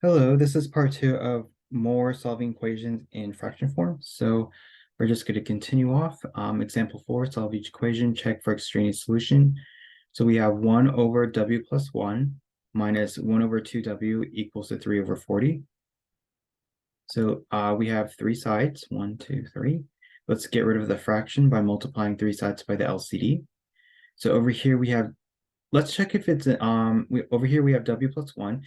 Hello, this is part two of more solving equations in fraction form. So we're just going to continue off. Example 4, solve each equation, check for extraneous solution. So we have 1 over w plus 1 minus 1 over 2w equals to 3 over 40. So we have three sides, 1, 2, 3. Let's get rid of the fraction by multiplying three sides by the LCD. So over here we have, let's check if it's, over here we have w plus 1.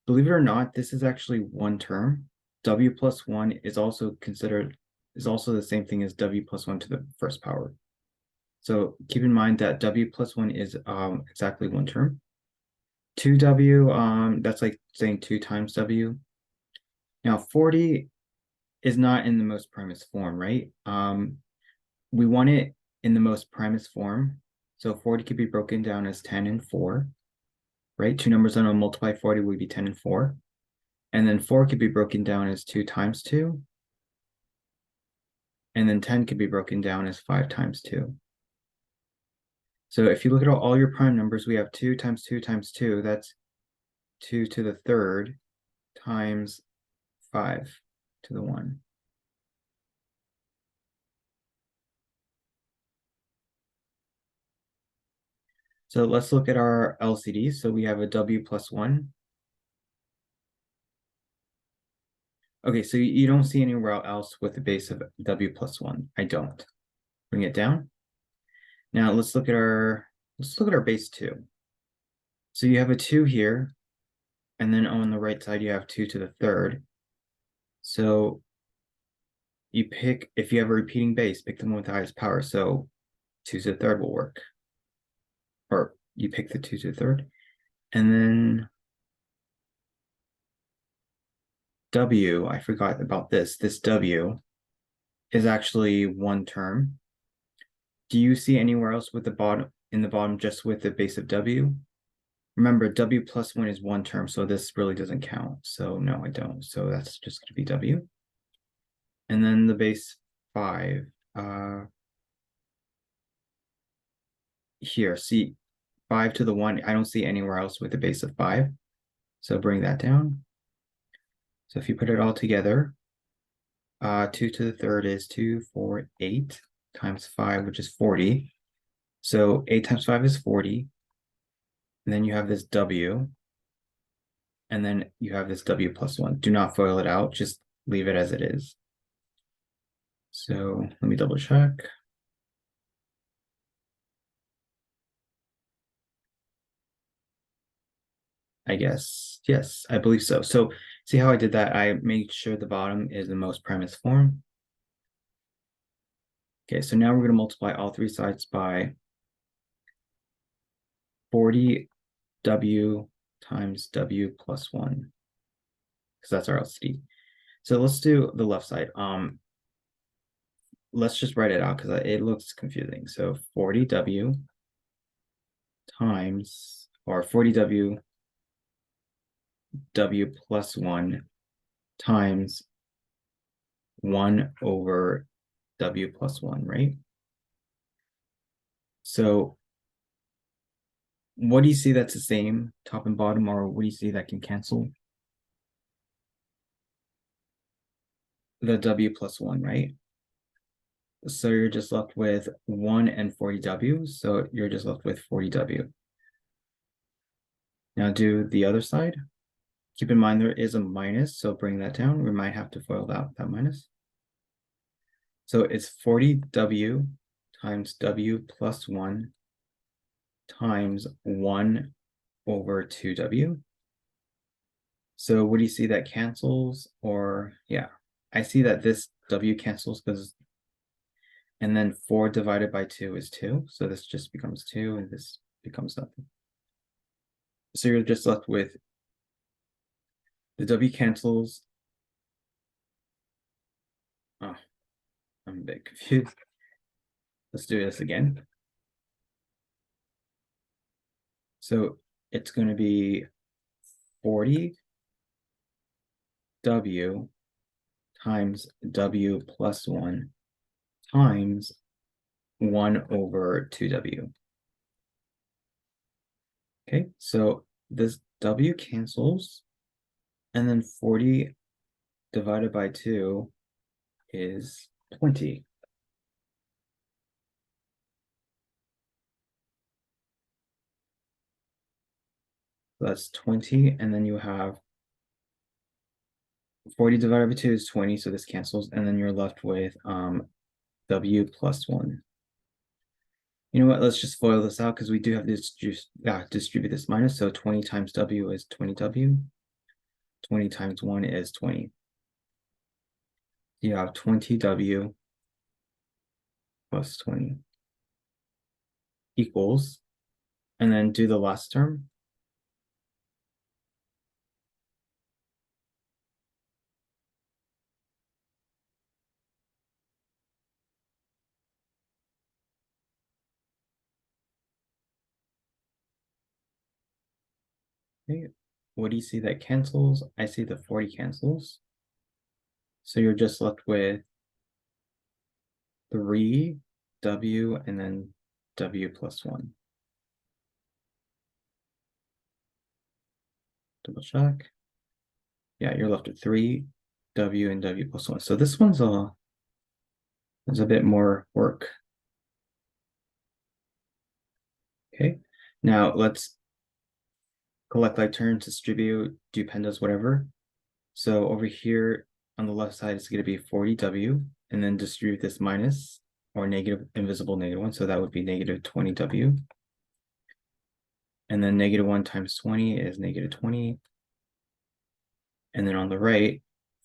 Believe it or not, this is actually one term. W plus 1 is also the same thing as w plus 1 to the first power. So keep in mind that w plus 1 is exactly one term. 2w, that's like saying 2 times w. Now 40 is not in the most primest form, right? We want it in the most primest form. So 40 could be broken down as 10 and 4, right? Two numbers that will multiply 40 would be 10 and 4. And then 4 could be broken down as 2 times 2. And then 10 could be broken down as 5 times 2. So if you look at all your prime numbers, we have 2 times 2 times 2. That's 2 to the third times 5 to the 1. So let's look at our LCD. So we have a w plus 1. Okay, so you don't see anywhere else with the base of w plus 1. I don't. Bring it down. Now let's look at our base 2. So you have a 2 here, and then on the right side you have 2 to the third. So you pick, if you have a repeating base, pick the one with the highest power. So 2 to the third will work. Or you pick the 2 to the third. And then W, I forgot about this. This W is actually one term. Do you see anywhere else with the bottom, in the bottom, just with the base of W? Remember, W plus 1 is one term, so this really doesn't count. So no, I don't. So that's just going to be W. And then the base 5. Here, see, 5 to the 1. I don't see anywhere else with the base of 5. So bring that down. So if you put it all together, 2 to the third is 2, 4, 8 times 5, which is 40. So 8 times 5 is 40. And then you have this W. And then you have this W plus 1. Do not FOIL it out. Just leave it as it is. So let me double check. I guess, yes, I believe so. So see how I did that? I made sure the bottom is the most primest form. Okay, so now we're going to multiply all three sides by 40w times w plus 1, because that's our LCD. So let's do the left side. Let's just write it out because it looks confusing. So 40w times, or 40w w plus 1 times 1 over w plus 1, right? So what do you see that's the same, top and bottom, or what do you see that can cancel? The w plus 1, right? So you're just left with 1 and 40w, so you're just left with 40w. Now do the other side. Keep in mind there is a minus, so bring that down. We might have to FOIL that minus. So it's 40w times w plus 1 times 1 over 2w. So what do you see that cancels? Or yeah, I see that this w cancels because, and then 4 divided by 2 is 2. So this just becomes 2 and this becomes nothing. So you're just left with the w cancels. Oh, I'm a bit confused. Let's do this again. So it's going to be 40w times w plus 1 times 1 over 2w. Okay, so this w cancels. And then 40 divided by 2 is 20. So that's 20, and then you have 40 divided by 2 is 20, so this cancels, and then you're left with W plus 1. You know what, let's just FOIL this out because we do have to distribute this minus, so 20 times W is 20W. 20 times 1 is 20. You have 20W plus 20 equals, and then do the last term. Okay. What do you see that cancels? I see the 40 cancels. So you're just left with 3W and then W plus 1. Double check. Yeah, you're left with 3W and W plus 1. So this one's there's a bit more work. Okay, now let's collect like terms, distribute, do pandas, whatever. So over here on the left side, it's going to be 40W, and then distribute this minus or negative invisible -1. So that would be negative 20W. And then -1 times 20 is negative 20. And then on the right,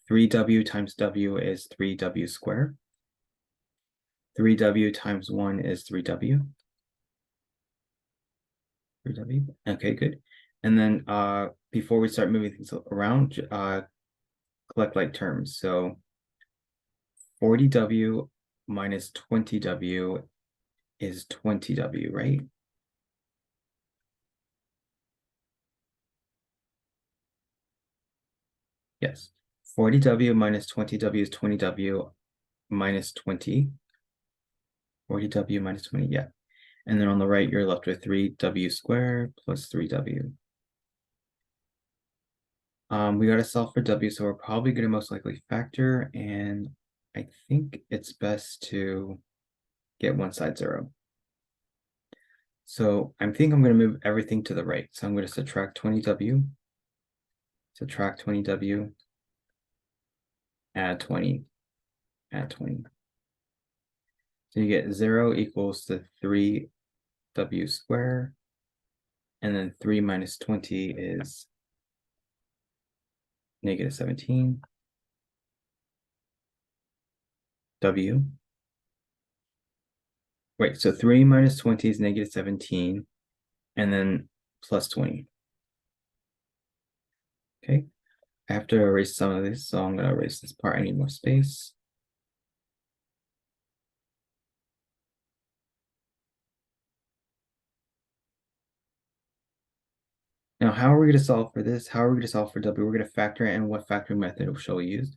3W times W is 3W squared. 3W times 1 is 3W. 3W. Okay, good. And then before we start moving things around, collect like terms. So 40W minus 20W is 20W, right? Yes. 40W minus 20W is 20W minus 20. 40W minus 20, yeah. And then on the right, you're left with 3W squared plus 3W. We got to solve for W, so we're probably going to most likely factor, and I think it's best to get one side 0. So I think I'm going to move everything to the right. So I'm going to subtract 20W, subtract 20W, add 20, add 20. So you get 0 equals to 3W squared, and then 3 minus 20 is negative 17. W. Wait, so 3 minus 20 is negative 17, and then plus 20. Okay, I have to erase some of this, so I'm going to erase this part. I need more space. Now, how are we going to solve for this? How are we going to solve for W? We're going to factor it, and what factoring method shall we use?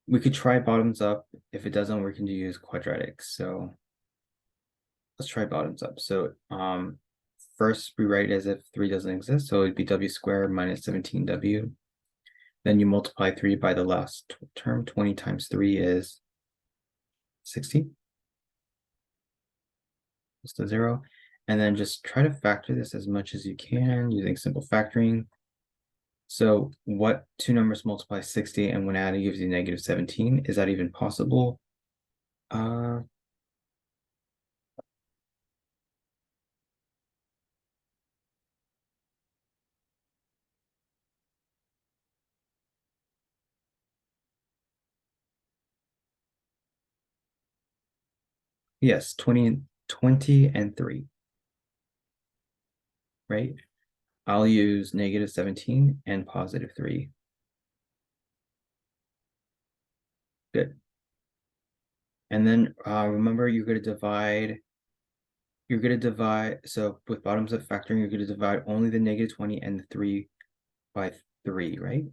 We could try bottoms up. If it doesn't, we can use quadratic. So let's try bottoms up. So first we write as if 3 doesn't exist. So it'd be W squared minus 17W. Then you multiply 3 by the last term. 20 times 3 is 60. Just a 0. And then just try to factor this as much as you can using simple factoring. So what two numbers multiply 60 and when added gives you negative 17? Is that even possible? Yes, 20 and 3, right? I'll use negative 17 and positive 3. Good. And then remember, you're going to divide, so with bottoms up factoring, you're going to divide only the negative 20 and the 3 by 3, right?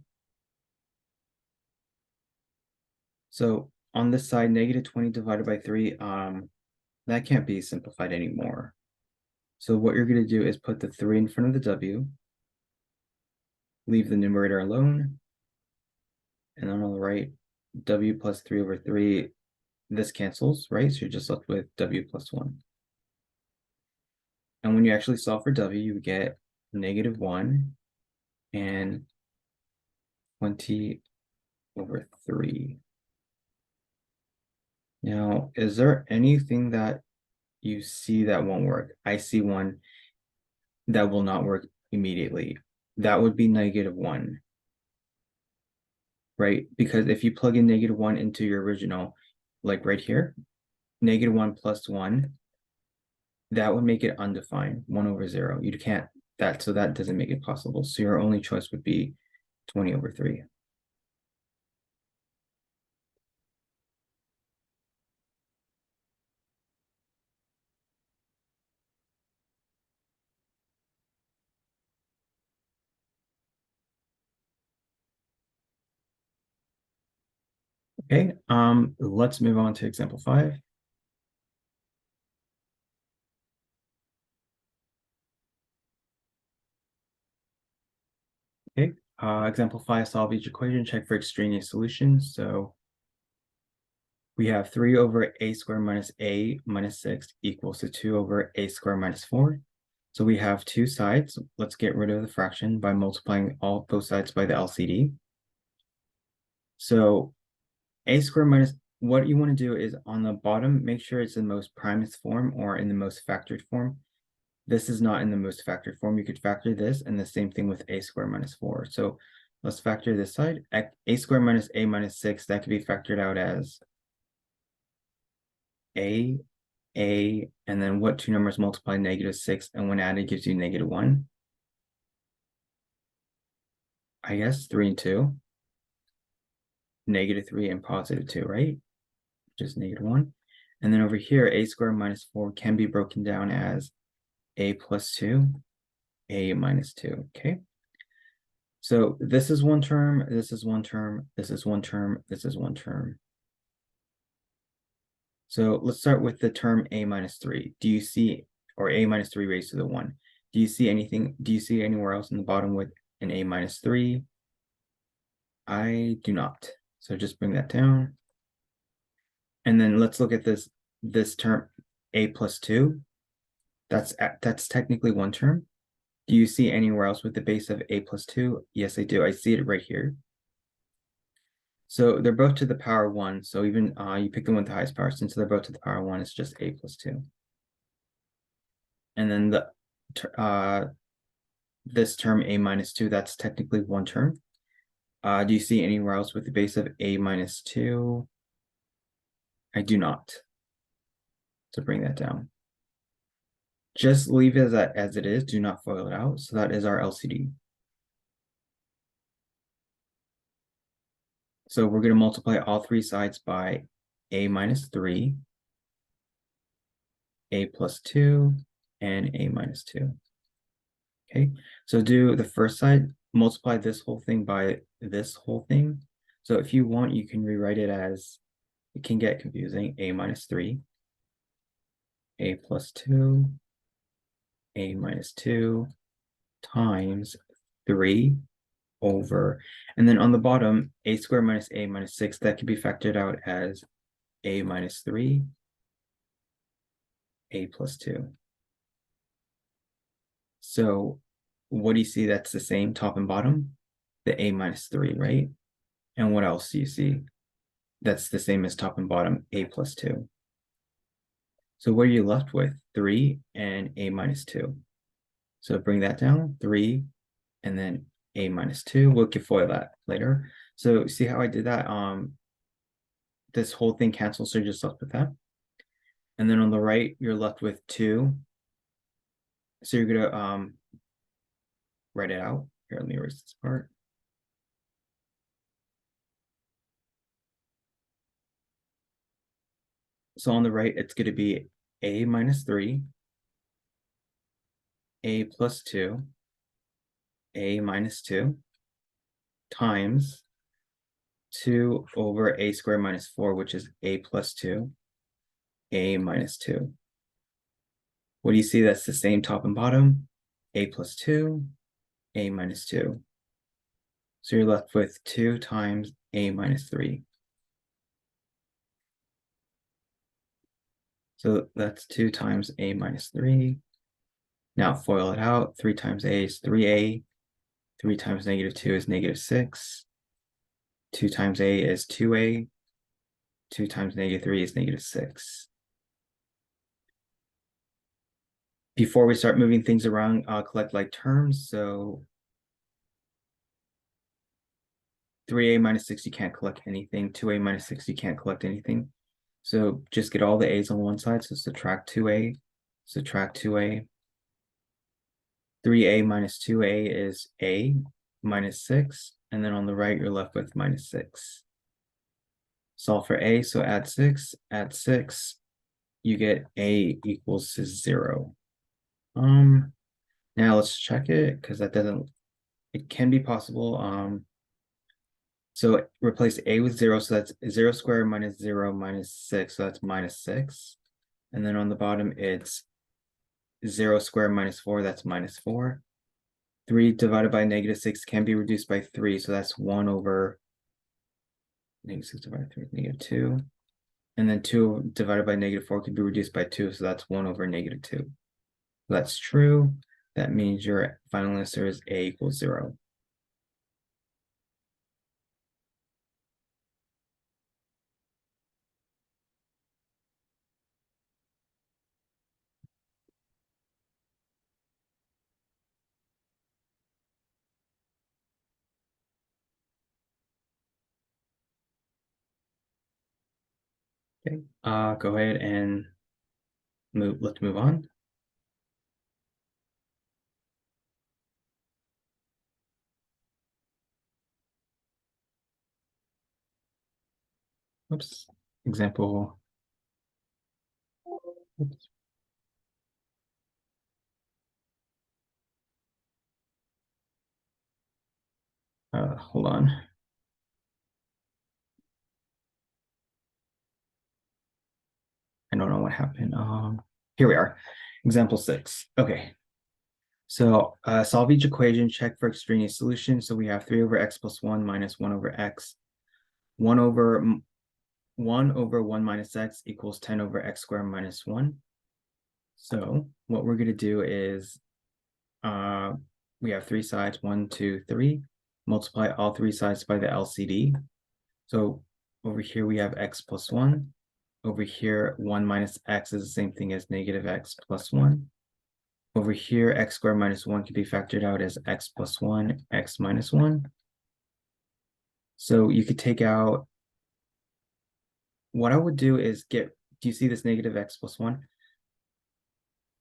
So on this side, negative 20 divided by 3, that can't be simplified anymore. So what you're going to do is put the 3 in front of the W, leave the numerator alone, And then on the right, w plus 3 over 3, this cancels, right? So you're just left with w plus 1. And when you actually solve for w, you get -1 and 20 over 3. Now, is there anything that you see that won't work? I see one that will not work immediately. That would be -1, right? Because if you plug in -1 into your original, like right here, -1 plus 1, that would make it undefined, 1 over 0. You can't, so that doesn't make it possible. So your only choice would be 20 over 3. Okay, let's move on to example 5. Okay, example 5, solve each equation, check for extraneous solutions. So we have 3 over a squared minus a minus 6 equals to 2 over a squared minus 4. So we have two sides. Let's get rid of the fraction by multiplying both sides by the LCD. So a squared minus, what you want to do is on the bottom, make sure it's in the most primest form or in the most factored form. This is not in the most factored form. You could factor this, and the same thing with a squared minus 4. So let's factor this side. A squared minus a minus 6, that could be factored out as a, and then what two numbers multiply -6 and when added gives you -1? I guess 3 and 2. -3 and +2, right? Just -1. And then over here, a squared minus 4 can be broken down as a plus 2, a minus 2, okay? So this is one term, this is one term, this is one term, this is one term. So let's start with the term a minus 3. Do you see, or a minus 3 raised to the 1? Do you see anything, do you see anywhere else in the bottom with an a minus 3? I do not. So just bring that down. And then let's look at this term, a plus 2. That's technically one term. Do you see anywhere else with the base of a plus 2? Yes, I do. I see it right here. So they're both to the power 1. So even you pick the one with the highest power, since they're both to the power 1, it's just a plus 2. And then this term a minus 2, that's technically one term. Do you see anywhere else with the base of a minus 2? I do not. So bring that down. Just leave it as it is. Do not FOIL it out. So that is our LCD. So we're going to multiply all three sides by a minus 3, a plus 2, and a minus 2. Okay, so do the first side, multiply this whole thing by this whole thing. So if you want, you can rewrite it as, it can get confusing, a minus 3, a plus 2, a minus 2 times 3 over, and then on the bottom, a squared minus a minus 6, that can be factored out as a minus 3, a plus 2. So what do you see that's the same top and bottom? The a minus 3, right? And what else do you see that's the same as top and bottom? A plus 2. So what are you left with? 3 and a minus 2. So bring that down, 3, and then a minus 2. We'll FOIL that later. So see how I did that? This whole thing cancels, so you're just left with that. And then on the right, you're left with 2. So you're gonna write it out. Here, let me erase this part. So on the right, it's gonna be a minus 3, a plus 2, a minus 2, times 2 over a squared minus 4, which is a plus 2, a minus 2. What do you see that's the same top and bottom? A plus 2, a minus 2. So you're left with 2 times a minus 3. So that's 2 times a minus 3. Now FOIL it out. 3 times a is 3a. 3 times negative 2 is negative 6. 2 times a is 2a. 2 times negative 3 is negative 6. Before we start moving things around, collect like terms. So 3a minus 6, you can't collect anything. 2a minus 6, you can't collect anything. So just get all the a's on one side. So subtract 2a, subtract 2a. 3a minus 2a is a minus 6. And then on the right, you're left with minus 6. Solve for a, so add 6, you get a equals to 0. Now let's check it, because that doesn't, it can be possible. So replace a with 0, so that's 0 squared minus 0 minus 6, so that's minus 6. And then on the bottom, it's 0 squared minus 4, that's minus 4. 3 divided by negative 6 can be reduced by 3, so that's 1 over negative 6 divided by 3 is negative 2. And then 2 divided by negative 4 can be reduced by 2, so that's 1 over negative 2. So that's true. That means your final answer is a equals 0. Okay, go ahead and let's move on. Oops, example. Oops. Hold on. I don't know what happened. Here we are. Example 6. Okay. So solve each equation, check for extraneous solution. So we have 3 over x plus 1 minus 1 over x. 1 over 1 minus x equals 10 over x squared minus 1. So what we're going to do is we have 3 sides, 1, 2, 3. Multiply all 3 sides by the LCD. So over here we have x plus 1. Over here, 1 minus x is the same thing as negative x plus 1. Over here, x squared minus 1 can be factored out as x plus 1, x minus 1. So you could take out, what I would do is do you see this negative x plus 1?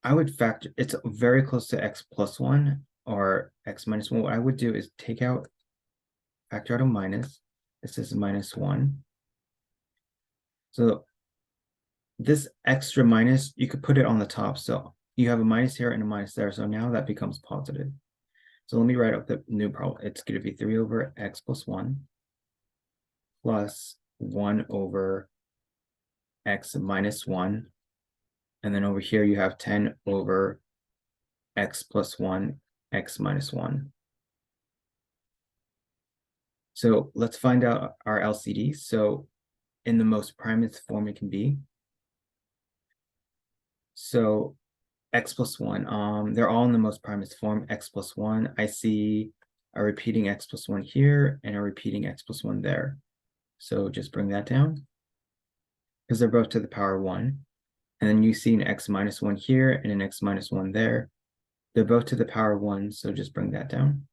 I would factor, it's very close to x plus 1 or x minus 1. What I would do is factor out a minus. This is minus 1. So this extra minus, you could put it on the top. So you have a minus here and a minus there. So now that becomes positive. So let me write out the new problem. It's going to be 3 over x plus 1 plus 1 over x minus 1. And then over here you have 10 over x plus 1, x minus 1. So let's find out our LCD. So in the most primest form it can be. So x plus 1, they're all in the most primest form, x plus 1. I see a repeating x plus 1 here and a repeating x plus 1 there. So just bring that down because they're both to the power 1. And then you see an x minus 1 here and an x minus 1 there. They're both to the power 1, so just bring that down.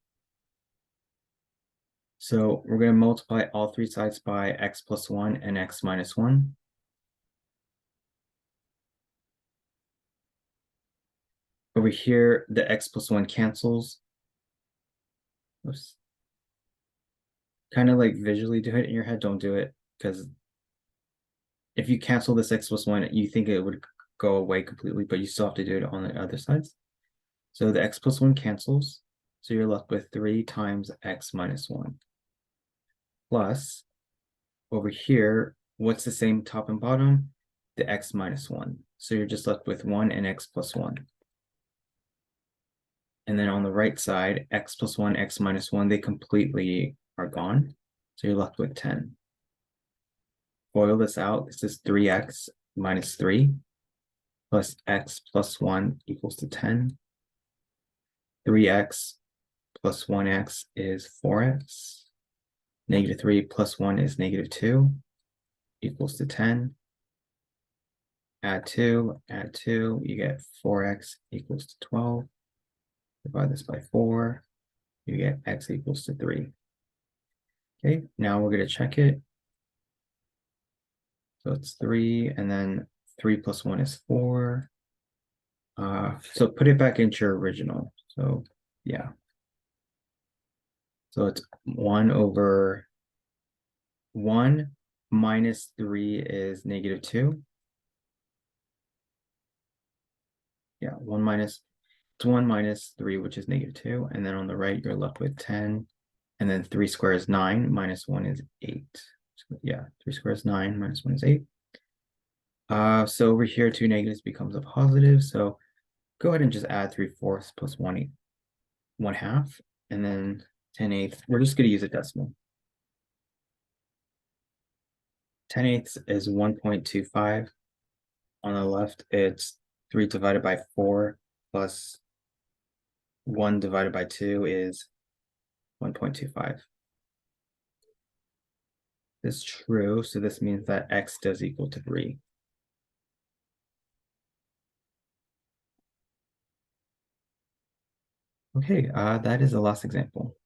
So we're going to multiply all 3 sides by x plus 1 and x minus 1. Over here, the x plus 1 cancels. Oops. Kind of like visually do it in your head. Don't do it, because if you cancel this x plus 1, you think it would go away completely, but you still have to do it on the other sides. So the x plus 1 cancels. So you're left with 3 times x minus 1. Plus, over here, what's the same top and bottom? The x minus 1. So you're just left with 1 and x plus 1. And then on the right side, x plus 1, x minus 1, they completely are gone. So you're left with 10. FOIL this out. This is 3x minus 3 plus x plus 1 equals to 10. 3x plus 1x is 4x. Negative 3 plus 1 is negative 2 equals to 10. Add 2, you get 4x equals to 12. Divide this by 4, you get x equals to 3. Okay, now we're going to check it. So it's 3, and then 3 plus 1 is 4. So put it back into your original. So yeah. So it's 1 over 1 minus 3 is negative 2. Yeah, 1 minus 3, which is negative 2. And then on the right, you're left with 10. And then 3 squared is 9, minus 1 is 8. So yeah, 3 squared is 9, minus 1 is 8. So over here, 2 negatives becomes a positive. So go ahead and just add 3/4 plus 1/2. And then 10/8. We're just going to use a decimal. 10/8 is 1.25. On the left, it's 3 divided by 4 plus 1 divided by 2 is 1.25. This is true, so this means that x does equal to 3. Okay, that is the last example.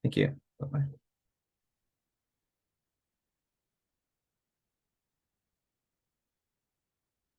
Thank you. Bye-bye.